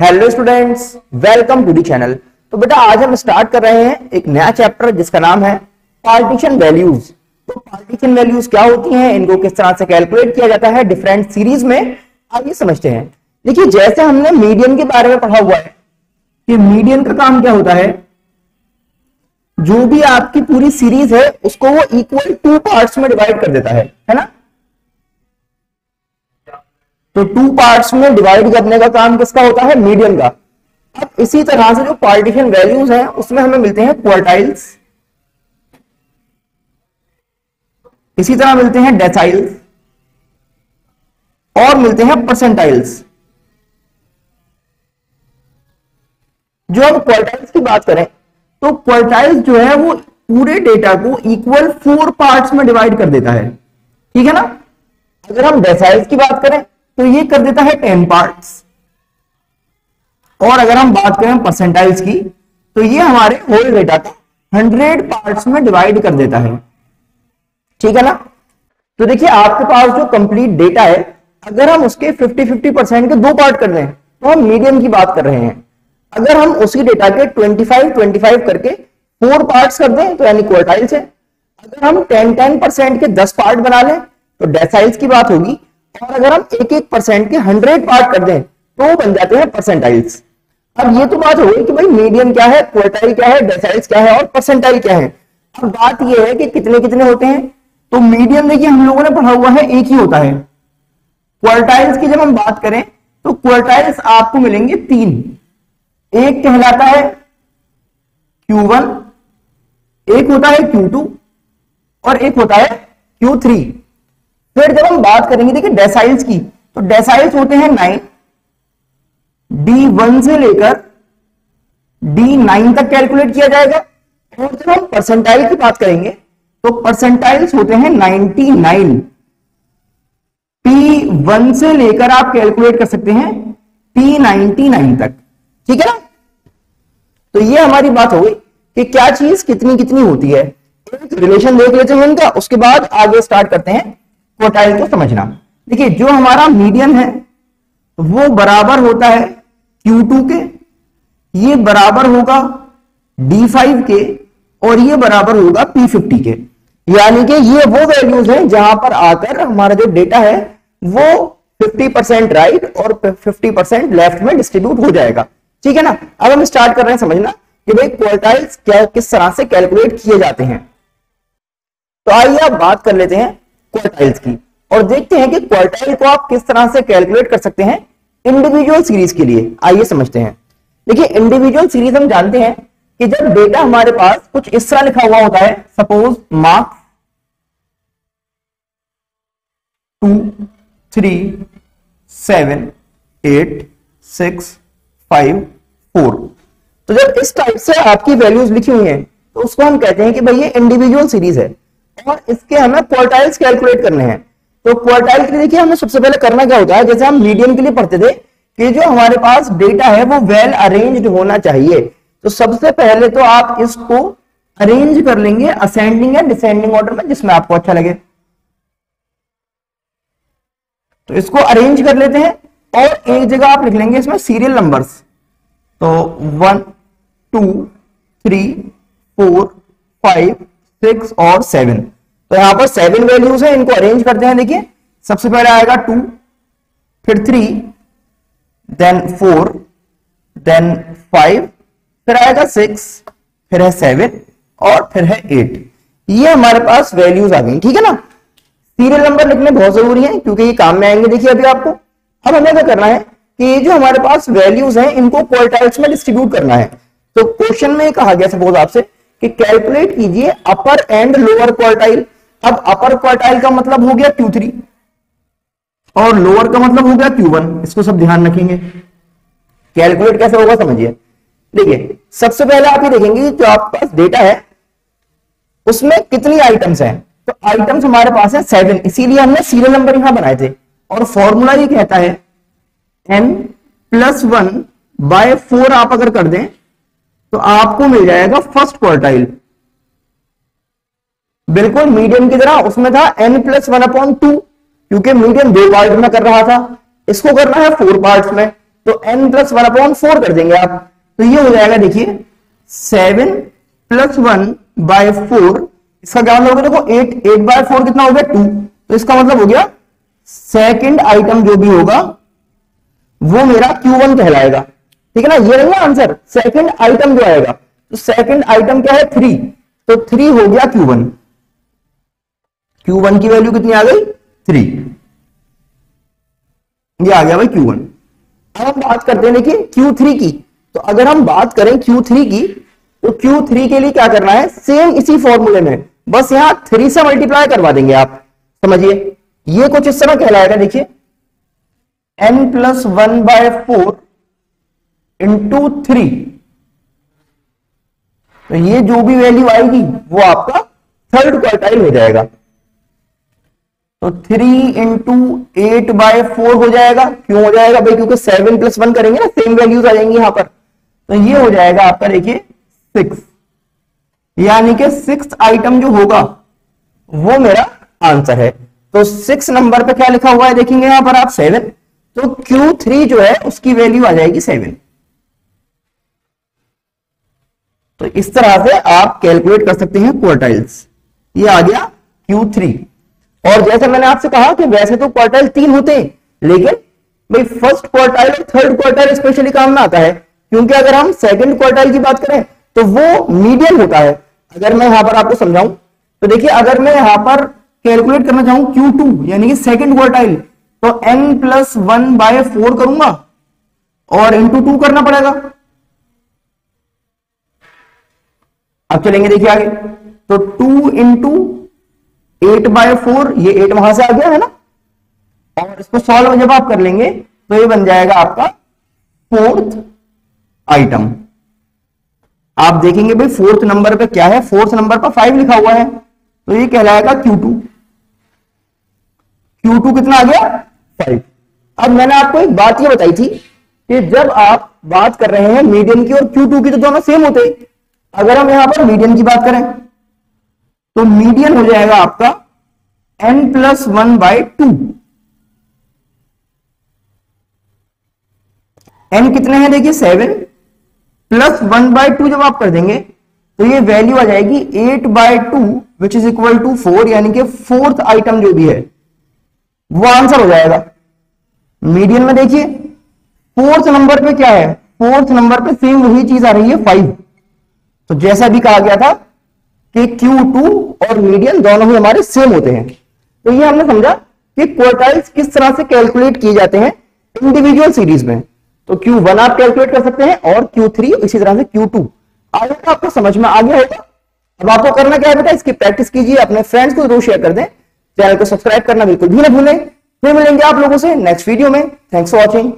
Hello students, welcome to the channel. तो बेटा आज हम स्टार्ट कर रहे हैं एक नया चैप्टर जिसका नाम है पार्टीशन वैल्यूज। तो पार्टीशन वैल्यूज क्या होती हैं, इनको किस तरह से कैलकुलेट किया जाता है डिफरेंट सीरीज में, आइए समझते हैं। देखिए, जैसे हमने मीडियन के बारे में पढ़ा हुआ है कि मीडियन का काम क्या होता है, जो भी आपकी पूरी सीरीज है उसको वो इक्वल टू पार्ट्स में डिवाइड कर देता है ना। तो टू पार्ट्स में डिवाइड करने का काम किसका होता है, मीडियन का। अब इसी तरह से जो पार्टीशन वैल्यूज हैं उसमें हमें मिलते हैं क्वार्टाइल्स, इसी तरह मिलते हैं डेसाइल्स और मिलते हैं परसेंटाइल्स। जो हम क्वार्टाइल्स की बात करें तो क्वार्टाइल्स जो है वो पूरे डेटा को इक्वल 4 पार्ट्स में डिवाइड कर देता है, ठीक है ना। अगर हम डेसाइल्स की बात करें तो ये कर देता है 10 पार्ट्स, और अगर हम बात करें परसेंटाइल्स की तो ये हमारे होल डेटा को 100 पार्ट्स में डिवाइड कर देता है, ठीक है ना। तो देखिए, आपके पास जो कंप्लीट डेटा है, अगर हम उसके 50-50% के 2 पार्ट कर दें तो हम मीडियन की बात कर रहे हैं। अगर हम उसी डेटा के 25-25 करके 4 पार्ट्स कर दें तो यानी क्वार्टाइल्स है। अगर हम 10-10% के 10 पार्ट बना लें तो डेसाइल्स की बात होगी, और अगर हम 1-1% के 100 पार्ट कर दें तो बन जाते हैं परसेंटाइल्स। अब ये तो बात हो गई कि भाई मीडियन क्या है, क्वार्टाइल क्या है, डेसाइल्स क्या है और परसेंटाइल क्या है। अब बात ये है कि कितने कितने होते हैं। तो मीडियन देखिए हम लोगों ने पढ़ा हुआ है एक ही होता है। क्वार्टाइल्स की जब हम बात करें तो क्वार्टाइल्स आपको मिलेंगे 3। एक कहलाता है Q1, एक होता है Q2 और एक होता है Q3। फिर जब हम बात करेंगे देखिए डेसाइल्स की, तो डेसाइल्स होते हैं 9, D1 से लेकर D9 तक कैलकुलेट किया जाएगा। और जब हम परसेंटाइल की बात करेंगे तो परसेंटाइल्स होते हैं 99, P1 से लेकर आप कैलकुलेट कर सकते हैं P99 तक, ठीक है ना। तो ये हमारी बात हो गई कि क्या चीज कितनी कितनी होती है। एक रिलेशन देख लेते हैं इनका, उसके बाद आगे स्टार्ट करते हैं क्वार्टाइल को समझना। देखिए, जो हमारा मीडियन है वो बराबर होता है Q2 के, ये बराबर होगा D5 के, और ये बराबर होगा P50 के। यानी कि ये वो वैल्यूज हैं जहां पर आकर हमारा जो डेटा है वो 50% राइट और 50% लेफ्ट में डिस्ट्रीब्यूट हो जाएगा, ठीक है ना। अब हम स्टार्ट कर रहे हैं समझना कि भाई क्वार्टाइल्स क्या किस तरह से कैलकुलेट किए जाते हैं। तो आइए अब बात कर लेते हैं क्वार्टाइल्स की और देखते हैं कि क्वार्टाइल को आप किस तरह से कैलकुलेट कर सकते हैं इंडिविजुअल सीरीज के लिए। आइए समझते हैं। देखिए, इंडिविजुअल सीरीज हम जानते हैं कि जब डेटा हमारे पास कुछ इस तरह लिखा हुआ होता है, सपोज मार्क्स 2 3 7 8 6 5 4, तो जब इस टाइप से आपकी वैल्यूज लिखी हुई हैं तो उसको हम कहते हैं कि भाई ये इंडिविजुअल सीरीज है और इसके हमें क्वार्टाइल्स कैलकुलेट करने हैं। तो क्वार्टाइल के लिए देखिए हमें सबसे पहले करना क्या होता है, जैसे हम मीडियन के लिए पढ़ते थे कि जो हमारे पास डेटा है वो वेल अरेंज्ड होना चाहिए। तो सबसे पहले तो आप इसको अरेंज कर लेंगे असेंडिंग या डिसेंडिंग ऑर्डर में, जिसमें आपको अच्छा लगे। तो इसको अरेंज कर लेते हैं और एक जगह आप लिख लेंगे इसमें सीरियल नंबर्स। तो 1 2 3 4 5 6 और 7। तो यहां पर 7 वैल्यूज है, इनको अरेंज करते हैं। देखिए, सबसे पहले आएगा 2, फिर 3, देन 4, देन 5, फिर आएगा 6, फिर है 7 और फिर है 8। ये हमारे पास वैल्यूज आ गई, ठीक है ना। सीरियल नंबर लिखने बहुत जरूरी है क्योंकि ये काम में आएंगे। देखिए अभी आपको, अब हमें क्या करना है कि ये जो हमारे पास वैल्यूज हैं इनको क्वार्टाइल्स में डिस्ट्रीब्यूट करना है। तो क्वेश्चन में कहा गया सपोज आपसे कि कैलकुलेट कीजिए अपर एंड लोअर क्वार्टाइल। अब अपर क्वार्टाइल का मतलब हो गया Q3 और लोअर का मतलब हो गया Q1। इसको सब ध्यान रखेंगे। कैलकुलेट कैसे होगा समझिए। देखिए, सबसे पहले आप ये देखेंगे जो आपके पास डेटा है उसमें कितनी आइटम्स हैं। तो आइटम्स हमारे पास है 7, इसीलिए हमने सीरियल नंबर यहां बनाए थे। और फॉर्मूला ये कहता है n+1/4 आप अगर कर दें तो आपको मिल जाएगा फर्स्ट क्वार्टाइल। बिल्कुल मीडियन की तरह उसमें था n+1/2, क्योंकि मीडियन 2 पार्ट में कर रहा था, इसको करना है 4 पार्ट्स में। तो n प्लस 1/4 कर देंगे आप, तो ये हो जाएगा देखिए 7 + 1/4। इसका क्या मतलब होगा, देखो 8/4 कितना हो गया 2, तो इसका मतलब हो गया सेकंड आइटम जो भी होगा वो मेरा Q1 कहलाएगा, ठीक है ना। ये नहीं आंसर, सेकंड आइटम जो आएगा, तो सेकंड आइटम क्या है 3, तो 3 हो गया Q1। Q1 की वैल्यू कितनी आ गई 3, ये आ गया भाई Q1। अब हम बात करते हैं देखिए Q3 की। तो अगर हम बात करें Q3 की, तो Q3 के लिए क्या करना है, सेम इसी फॉर्मूले में, बस यहां 3 से मल्टीप्लाई करवा देंगे आप। समझिए ये कुछ इस तरह कहलाएगा, देखिए n + 1/4 × 3, तो ये जो भी वैल्यू आएगी वो आपका थर्ड क्वार्टाइल हो जाएगा। तो 3 × 8/4 हो जाएगा। क्यों हो जाएगा भाई, क्योंकि 7 + 1 करेंगे ना, सेम वैल्यूज आ जाएंगी यहां पर, तो ये हो जाएगा आपका देखिए 6, यानी कि 6th आइटम जो होगा वो मेरा आंसर है। तो 6 नंबर पे क्या लिखा हुआ है देखेंगे यहां पर आप 7, तो Q3 जो है उसकी वैल्यू आ जाएगी 7। तो इस तरह से आप कैलकुलेट कर सकते हैं क्वार्टाइल्स। ये आ गया Q3। और जैसे मैंने आपसे कहा कि वैसे तो क्वार्टाइल 3 होते हैं, लेकिन भाई फर्स्ट क्वार्टाइल और थर्ड क्वार्टाइल स्पेशली काम में आता है, क्योंकि अगर हम सेकंड क्वार्टाइल की बात करें तो वो मीडियन होता है। अगर मैं यहां पर आपको समझाऊं तो देखिए, अगर मैं यहां पर कैलकुलेट करना चाहूं Q2 यानी कि सेकंड क्वार्टाइल, तो n + 1/4 करूंगा और × 2 करना पड़ेगा। अब चलेंगे देखिए आगे, तो 2 × 8/4, ये 8 वहां से आ गया है ना, और इसको सॉल्व जब आप कर लेंगे तो ये बन जाएगा आपका 4th आइटम। आप देखेंगे भाई 4th नंबर पे क्या है, 4th नंबर पर 5 लिखा हुआ है, तो ये कहलाएगा Q2। Q2 कितना आ गया 5। अब मैंने आपको एक बात ये बताई थी कि जब आप बात कर रहे हैं मीडियन की और Q2 की, तो दोनों सेम होते हैं। अगर हम यहां पर मीडियन की बात करें तो मीडियन हो जाएगा आपका n + 1/2। n कितने हैं देखिए 7 + 1/2 जब आप कर देंगे तो ये वैल्यू आ जाएगी 8/2 विच इज इक्वल टू 4, यानी कि 4th आइटम जो भी है वो आंसर हो जाएगा। मीडियन में देखिए 4th नंबर पे क्या है, 4th नंबर पे सेम वही चीज आ रही है 5। तो जैसा भी कहा गया था कि Q2 और मीडियन दोनों ही हमारे सेम होते हैं। तो ये हमने समझा कि क्वार्टाइल्स किस तरह से कैलकुलेट किए जाते हैं इंडिविजुअल सीरीज में। तो Q1 आप कैलकुलेट कर सकते हैं और Q3 इसी तरह से Q2। आगे तो आपको समझ में आ गया होगा। अब आपको करना क्या है बेटा, इसकी प्रैक्टिस कीजिए, अपने फ्रेंड्स को जरूर शेयर कर दें, चैनल को सब्सक्राइब करना बिल्कुल भी ना भूलें। फिर मिलेंगे आप लोगों से नेक्स्ट वीडियो में। Thanks for watching.